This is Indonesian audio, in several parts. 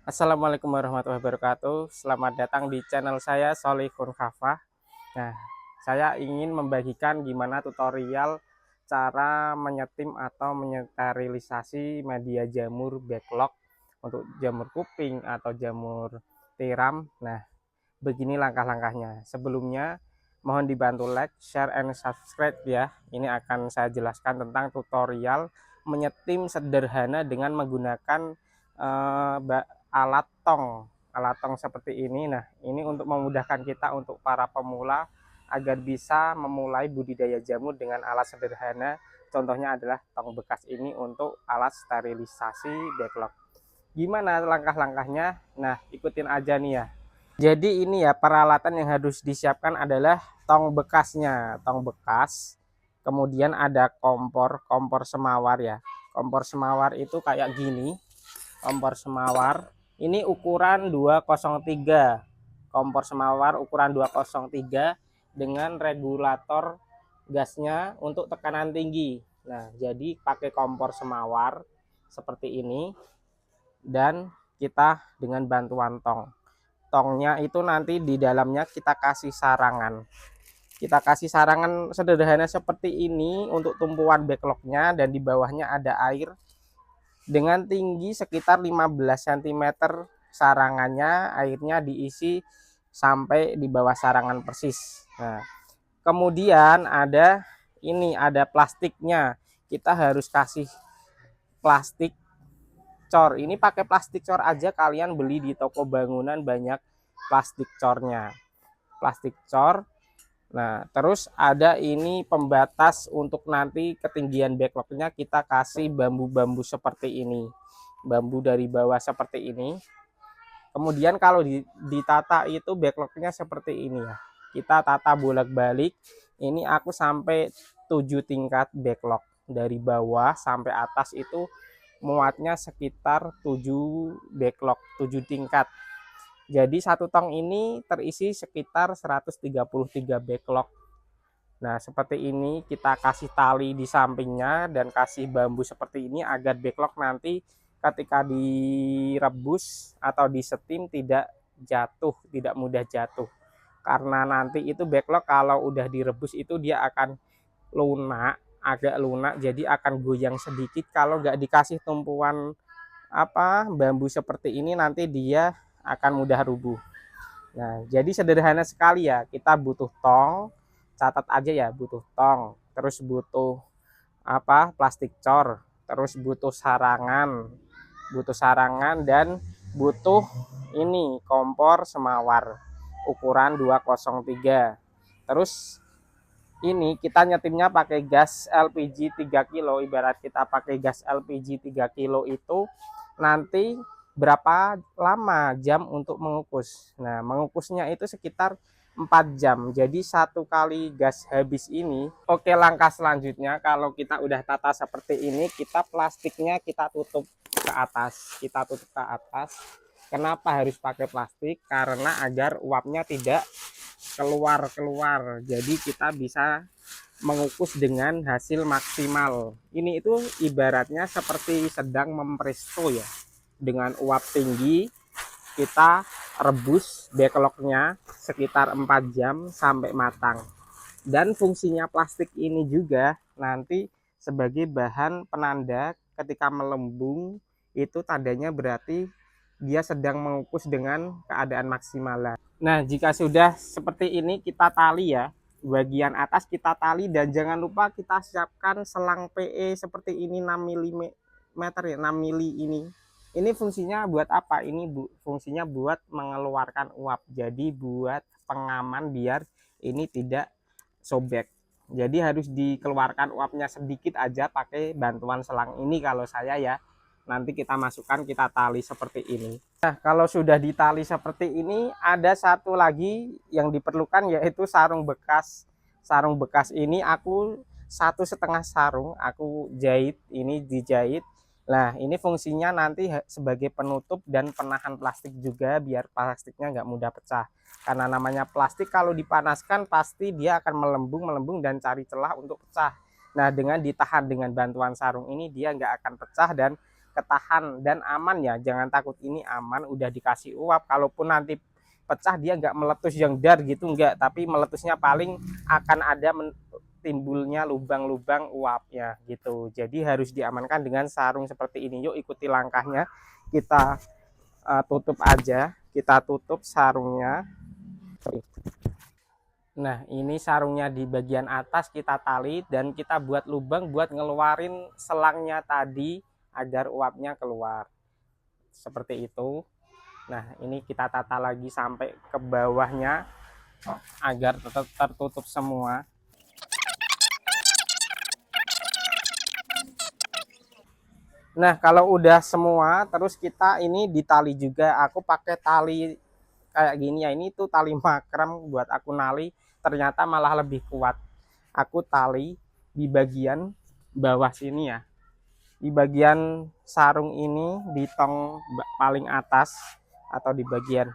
Assalamualaikum warahmatullahi wabarakatuh. Selamat datang di channel saya Solihun Kafah. Nah, saya ingin membagikan gimana tutorial cara menyetim atau menyterilisasi media jamur backlog untuk jamur kuping atau jamur tiram. Nah, begini langkah-langkahnya. Sebelumnya, mohon dibantu like, share, and subscribe ya. Ini akan saya jelaskan tentang tutorial menyetim sederhana dengan menggunakan alat tong seperti ini. Nah, ini untuk memudahkan kita untuk para pemula agar bisa memulai budidaya jamur dengan alat sederhana. Contohnya adalah tong bekas ini untuk alat sterilisasi backlog. Gimana langkah-langkahnya? Nah, ikutin aja nih ya. Jadi ini ya, peralatan yang harus disiapkan adalah tong bekasnya, tong bekas. Kemudian ada kompor semawar ya. Kompor semawar itu kayak gini. Kompor semawar ini ukuran 203. Kompor semawar ukuran 203 dengan regulator gasnya untuk tekanan tinggi. Nah, jadi pakai kompor semawar seperti ini dan kita dengan bantuan tongnya itu nanti di dalamnya kita kasih sarangan sederhana seperti ini untuk tumpuan backlognya, dan di bawahnya ada air dengan tinggi sekitar 15 cm. Sarangannya airnya diisi sampai di bawah sarangan persis. Nah, kemudian ada plastiknya. Kita harus kasih plastik cor. Ini pakai plastik cor aja, kalian beli di toko bangunan banyak plastik cornya. Plastik cor. Nah, terus ada ini pembatas untuk nanti ketinggian backlognya, kita kasih bambu-bambu seperti ini. Bambu dari bawah seperti ini. Kemudian kalau ditata itu backlognya seperti ini ya. Kita tata bolak-balik. Ini aku sampai 7 tingkat backlog. Dari bawah sampai atas itu muatnya sekitar 7 backlog, 7 tingkat. Jadi satu tong ini terisi sekitar 133 backlog. Nah, seperti ini kita kasih tali di sampingnya dan kasih bambu seperti ini agar backlog nanti ketika direbus atau disetim tidak jatuh, tidak mudah jatuh. Karena nanti itu backlog kalau udah direbus itu dia akan lunak, agak lunak, jadi akan goyang sedikit. Kalau nggak dikasih tumpuan bambu seperti ini nanti dia akan mudah rubuh. Nah, jadi sederhana sekali ya. Kita butuh tong, catat aja ya, butuh tong, terus butuh plastik cor, terus butuh sarangan dan butuh ini kompor semawar ukuran 203. Terus ini kita nyetimnya pakai gas LPG 3 kilo. Ibarat kita pakai gas LPG 3 kilo itu nanti berapa lama jam untuk mengukus. Nah, mengukusnya itu sekitar 4 jam. Jadi satu kali gas habis ini. Oke, langkah selanjutnya kalau kita udah tata seperti ini, kita plastiknya kita tutup ke atas. Kita tutup ke atas. Kenapa harus pakai plastik? Karena agar uapnya tidak keluar. Jadi kita bisa mengukus dengan hasil maksimal. Ini itu ibaratnya seperti sedang mempresto ya. Dengan uap tinggi kita rebus backlognya sekitar 4 jam sampai matang. Dan fungsinya plastik ini juga nanti sebagai bahan penanda ketika melembung itu tandanya berarti dia sedang mengukus dengan keadaan maksimal. Nah, jika sudah seperti ini kita tali ya. Bagian atas kita tali dan jangan lupa kita siapkan selang PE seperti ini 6 mm ya, 6 mili ini. Ini fungsinya buat apa? Ini fungsinya buat mengeluarkan uap. Jadi buat pengaman biar ini tidak sobek. Jadi harus dikeluarkan uapnya sedikit aja pakai bantuan selang ini kalau saya ya. Nanti kita masukkan, kita tali seperti ini. Nah, kalau sudah ditali seperti ini, ada satu lagi yang diperlukan yaitu sarung bekas. Sarung bekas ini aku 1,5 sarung aku jahit, ini dijahit. Nah, ini fungsinya nanti sebagai penutup dan penahan plastik juga biar plastiknya nggak mudah pecah. Karena namanya plastik kalau dipanaskan pasti dia akan melembung dan cari celah untuk pecah. Nah, dengan ditahan dengan bantuan sarung ini dia nggak akan pecah dan ketahan dan aman ya, jangan takut, ini aman, udah dikasih uap. Kalaupun nanti pecah dia nggak meletus yang dar gitu, enggak, tapi meletusnya paling akan ada timbulnya lubang-lubang uapnya gitu. Jadi harus diamankan dengan sarung seperti ini. Yuk ikuti langkahnya, kita tutup aja, kita tutup sarungnya. Nah, ini sarungnya di bagian atas kita tali dan kita buat lubang buat ngeluarin selangnya tadi agar uapnya keluar. Seperti itu. Nah, ini kita tata lagi sampai ke bawahnya agar tetap tertutup semua. Nah, kalau udah semua, terus kita ini ditali juga. Aku pakai tali kayak gini ya, ini tuh tali makrem buat aku nali, ternyata malah lebih kuat. Aku tali di bagian bawah sini ya, di bagian sarung ini, di tong paling atas atau di bagian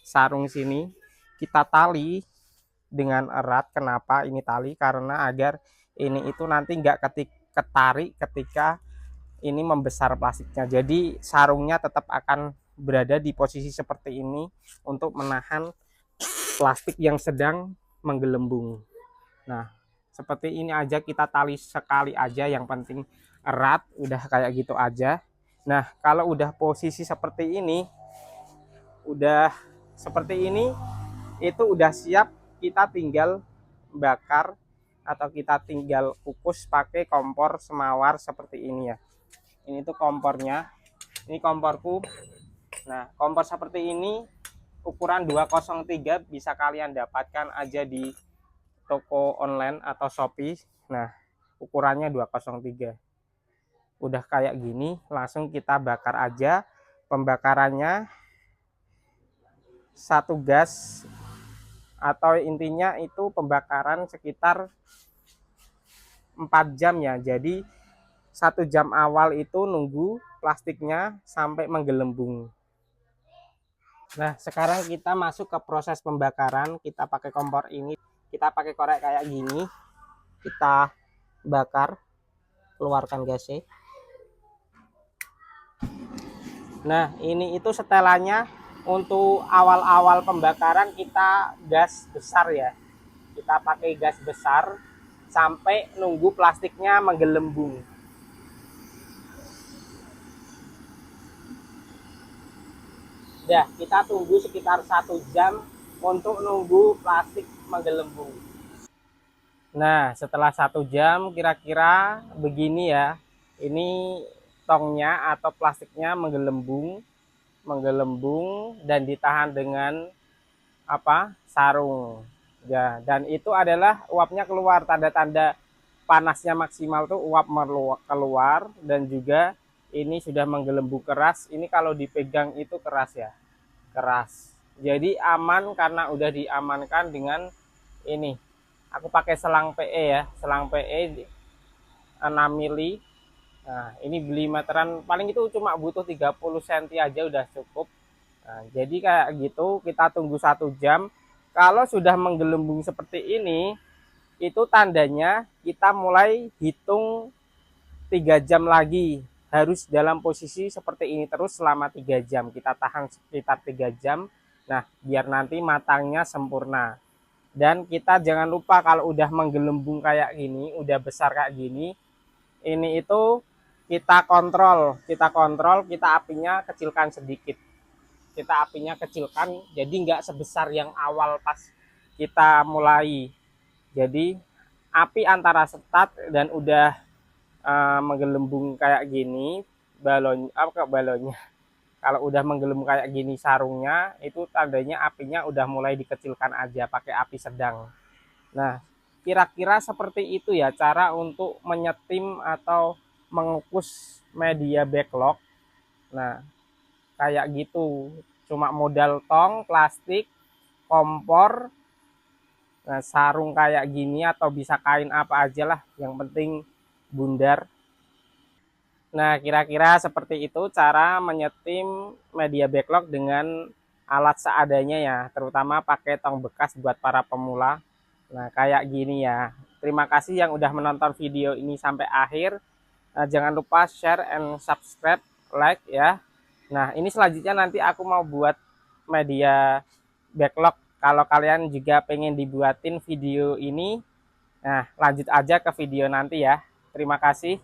sarung sini kita tali dengan erat. Kenapa ini tali? Karena agar ini itu nanti nggak ketarik ketika ini membesar plastiknya, jadi sarungnya tetap akan berada di posisi seperti ini untuk menahan plastik yang sedang menggelembung. Nah, seperti ini aja, kita tali sekali aja, yang penting erat, udah kayak gitu aja. Nah, kalau udah posisi seperti ini, udah seperti ini, itu udah siap, kita tinggal bakar atau kita tinggal kukus pakai kompor semawar seperti ini ya. Ini tuh kompornya, ini komporku. Nah, kompor seperti ini ukuran 203 bisa kalian dapatkan aja di toko online atau Shopee. Nah, ukurannya 203. Udah kayak gini, langsung kita bakar aja. Pembakarannya satu gas, atau intinya itu pembakaran sekitar 4 jam ya. Jadi 1 jam awal itu nunggu plastiknya sampai menggelembung. Nah, sekarang kita masuk ke proses pembakaran. Kita pakai kompor ini, kita pakai korek kayak gini, kita bakar, keluarkan gasnya. Nah, ini itu setelannya untuk awal-awal pembakaran kita gas besar ya. Kita pakai gas besar sampai nunggu plastiknya menggelembung. Ya, kita tunggu sekitar 1 jam untuk nunggu plastik menggelembung. Nah, setelah 1 jam kira-kira begini ya. Ini tongnya atau plastiknya menggelembung, dan ditahan dengan apa? Sarung. Ya, dan itu adalah uapnya keluar, tanda-tanda panasnya maksimal tuh uap keluar, dan juga ini sudah menggelembung keras. Ini kalau dipegang itu keras ya, keras. Jadi aman karena udah diamankan dengan ini. Aku pakai selang PE ya, selang PE 6 mili. Nah, ini beli meteran, paling itu cuma butuh 30 cm aja udah cukup. Nah, jadi kayak gitu, kita tunggu 1 jam. Kalau sudah menggelembung seperti ini, itu tandanya kita mulai hitung 3 jam lagi. Harus dalam posisi seperti ini terus selama 3 jam. Kita tahan sekitar 3 jam. Nah, biar nanti matangnya sempurna. Dan kita jangan lupa kalau udah menggelembung kayak gini, udah besar kayak gini, ini itu kita kontrol, kita apinya kecilkan sedikit. Kita apinya kecilkan, jadi nggak sebesar yang awal pas kita mulai. Jadi api antara setat dan udah menggelembung kayak gini, balonnya. Kalau udah menggelembung kayak gini sarungnya, itu tandanya apinya udah mulai dikecilkan aja, pakai api sedang. Nah, kira-kira seperti itu ya cara untuk menyetim atau mengukus media backlog. Nah, kayak gitu. Cuma modal tong, plastik, kompor, nah, sarung kayak gini atau bisa kain apa aja lah, yang penting bundar. Nah, kira-kira seperti itu cara menyetim media backlog dengan alat seadanya ya, terutama pakai tong bekas buat para pemula. Nah, kayak gini ya. Terima kasih yang udah menonton video ini sampai akhir. Jangan lupa share and subscribe like ya. Nah, ini selanjutnya nanti aku mau buat media backlog. Kalau kalian juga pengen dibuatin video ini, nah lanjut aja ke video nanti ya. Terima kasih.